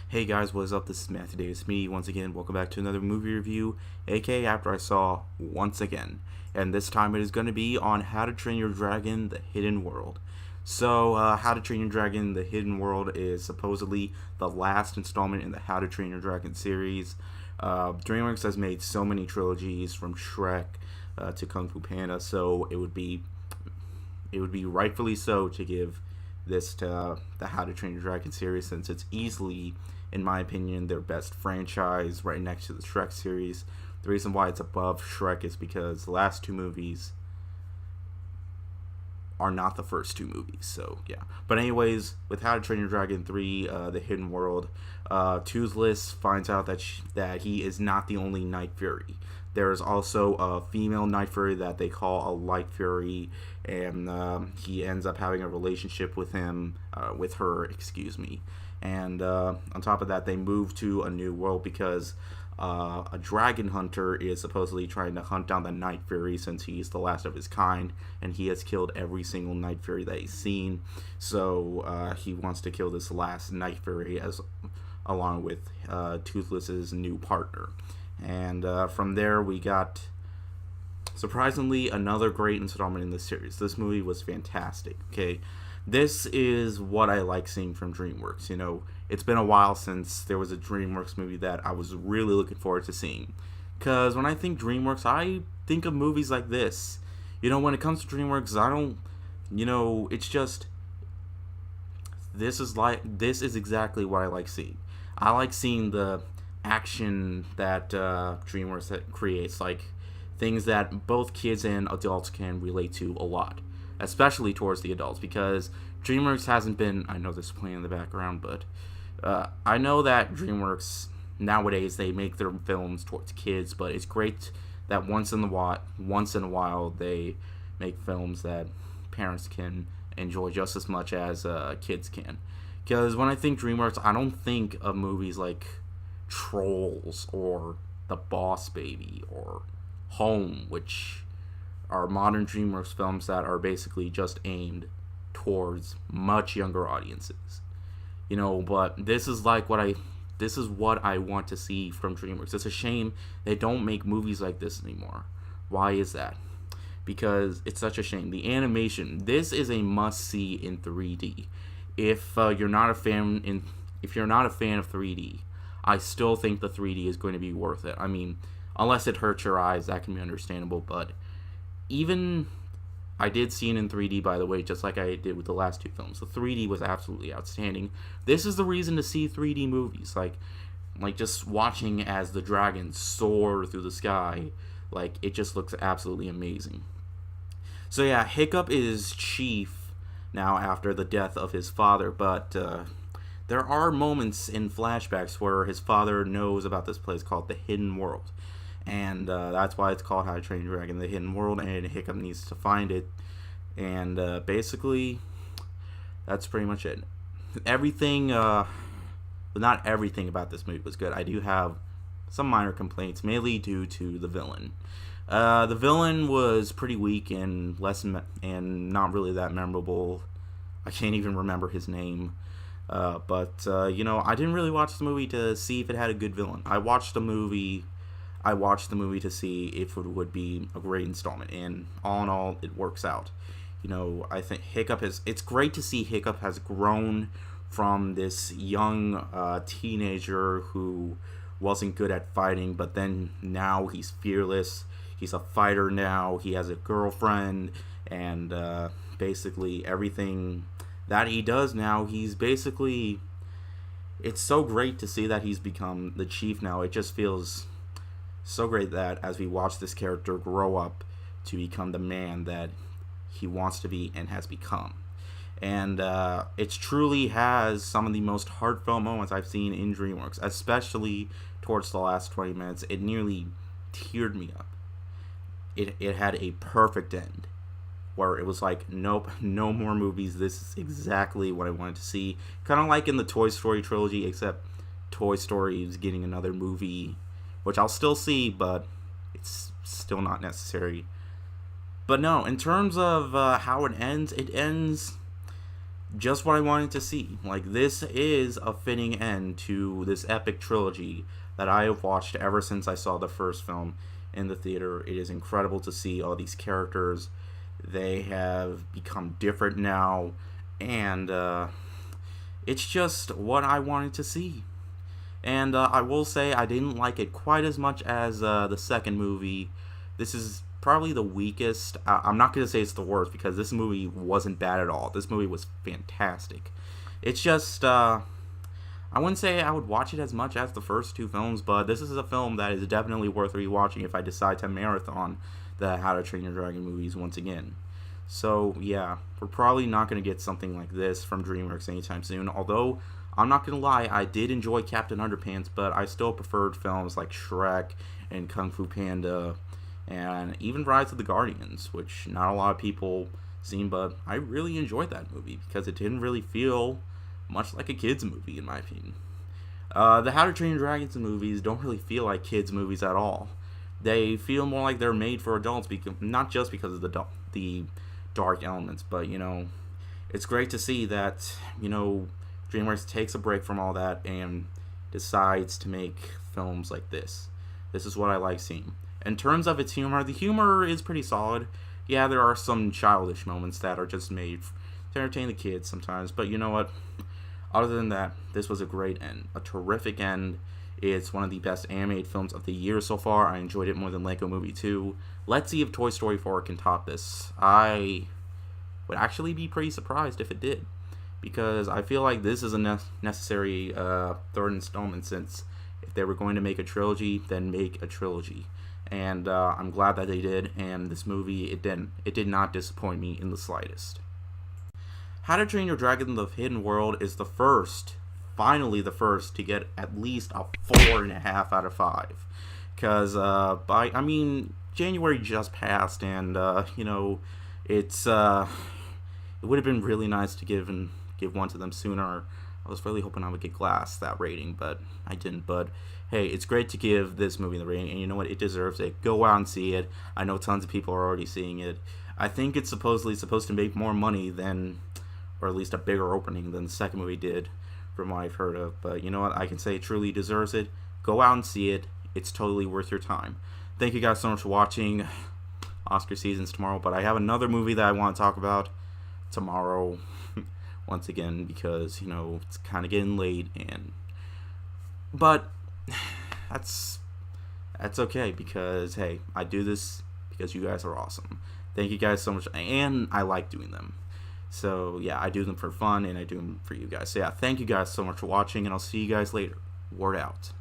Hey guys, what is up? This is Matthew Davis. Me once again. Welcome back to another movie review, aka After I Saw once again. And this time it is going to be on How to Train Your Dragon: The Hidden World. So, How to Train Your Dragon: The Hidden World is supposedly the last installment in the How to Train Your Dragon series. DreamWorks has made so many trilogies from Shrek to Kung Fu Panda, so it would be rightfully so to give this to the How to Train Your Dragon series, since it's easily, in my opinion, their best franchise, right next to the Shrek series. The reason why it's above Shrek is because the last two movies are not the first two movies. So yeah. But anyways, with How to Train Your Dragon 3, The Hidden World, Toothless finds out that he is not the only Night Fury. There is also a female Night Fury that they call a Light Fury, and he ends up having a relationship with her, excuse me. And on top of that, they move to a new world because a dragon hunter is supposedly trying to hunt down the Night Fury, since he's the last of his kind, and he has killed every single Night Fury that he's seen. So he wants to kill this last Night Fury along with Toothless's new partner. And from there, we got, surprisingly, another great installment in this series. This movie was fantastic, okay? This is what I like seeing from DreamWorks. You know, it's been a while since there was a DreamWorks movie that I was really looking forward to seeing. Because when I think DreamWorks, I think of movies like this. You know, when it comes to DreamWorks, it's just, this is exactly what I like seeing. I like seeing the action that DreamWorks creates, like things that both kids and adults can relate to a lot, especially towards the adults, because DreamWorks hasn't been, I know this is playing in the background, but I know that DreamWorks nowadays, they make their films towards kids, but it's great that once in a while they make films that parents can enjoy just as much as kids can. Because when I think DreamWorks, I don't think of movies like Trolls or The Boss Baby or Home, which are modern DreamWorks films that are basically just aimed towards much younger audiences. You know, but this is what I want to see from DreamWorks. It's a shame they don't make movies like this anymore. Why is that? Because it's such a shame. The animation, this is a must see in 3D. If you're not a fan of 3D, I still think the 3D is going to be worth it. I mean, unless it hurts your eyes, that can be understandable. But even, I did see it in 3D, by the way, just like I did with the last two films. The 3D was absolutely outstanding. This is the reason to see 3D movies. Like just watching as the dragons soar through the sky. Like, it just looks absolutely amazing. So yeah, Hiccup is chief now after the death of his father, but there are moments in flashbacks where his father knows about this place called the Hidden World. And that's why it's called How to Train Your Dragon: The Hidden World, and Hiccup needs to find it. And basically, that's pretty much it. Everything, but not everything about this movie was good. I do have some minor complaints, mainly due to the villain. The villain was pretty weak and and not really that memorable. I can't even remember his name. But I didn't really watch the movie to see if it had a good villain. I watched the movie to see if it would be a great installment, and all in all, it works out. You know, I think it's great to see Hiccup has grown from this young teenager who wasn't good at fighting, but then now he's fearless. He's a fighter now. He has a girlfriend, and basically everything that he does now, it's so great to see that he's become the chief now. It just feels so great that as we watch this character grow up to become the man that he wants to be and has become. And it truly has some of the most heartfelt moments I've seen in DreamWorks, especially towards the last 20 minutes. It nearly teared me up. It had a perfect end, where it was like, nope, no more movies. This is exactly what I wanted to see. Kind of like in the Toy Story trilogy, except Toy Story is getting another movie, which I'll still see, but it's still not necessary. But no, in terms of how it ends just what I wanted to see. Like, this is a fitting end to this epic trilogy that I have watched ever since I saw the first film in the theater. It is incredible to see all these characters. They have become different now, and it's just what I wanted to see. And I will say I didn't like it quite as much as the second movie. This is probably the weakest. I'm not going to say it's the worst because this movie wasn't bad at all. This movie was fantastic. It's just, I wouldn't say I would watch it as much as the first two films, but this is a film that is definitely worth rewatching if I decide to marathon the How to Train Your Dragon movies once again. So, yeah, we're probably not going to get something like this from DreamWorks anytime soon, although I'm not going to lie, I did enjoy Captain Underpants, but I still preferred films like Shrek and Kung Fu Panda and even Rise of the Guardians, which not a lot of people seen, but I really enjoyed that movie because it didn't really feel much like a kids movie in my opinion. The How to Train Your Dragons movies don't really feel like kids movies at all. They feel more like they're made for adults, because not just because of the dark elements, but it's great to see that DreamWorks takes a break from all that and decides to make films like this. This is what I like seeing. In terms of its humor, the humor is pretty solid. Yeah, there are some childish moments that are just made to entertain the kids sometimes, but you know what? Other than that, this was a great end, a terrific end. It's one of the best animated films of the year so far. I enjoyed it more than Lego Movie 2. Let's see if Toy Story 4 can top this. I would actually be pretty surprised if it did, because I feel like this is a necessary third installment, since if they were going to make a trilogy, then make a trilogy. And I'm glad that they did, and this movie, it did not disappoint me in the slightest. How to Train Your Dragon The Hidden World is finally the first to get at least a 4.5 out of 5. Because, January just passed, and, it's, it would have been really nice to give one to them sooner. I was really hoping I would get Glass that rating, but I didn't. But hey, it's great to give this movie the rating, and you know what? It deserves it. Go out and see it. I know tons of people are already seeing it. I think it's supposedly supposed to make more money than, or at least a bigger opening than the second movie did, from what I've heard of. But you know what? I can say it truly deserves it. Go out and see it. It's totally worth your time. Thank you guys so much for watching. Oscar season's tomorrow, but I have another movie that I want to talk about tomorrow once again, because it's kind of getting late, but that's okay, because hey, I do this because you guys are awesome. Thank you guys so much, and I like doing them. So yeah, I do them for fun, and I do them for you guys. So yeah, thank you guys so much for watching, and I'll see you guys later. Word out.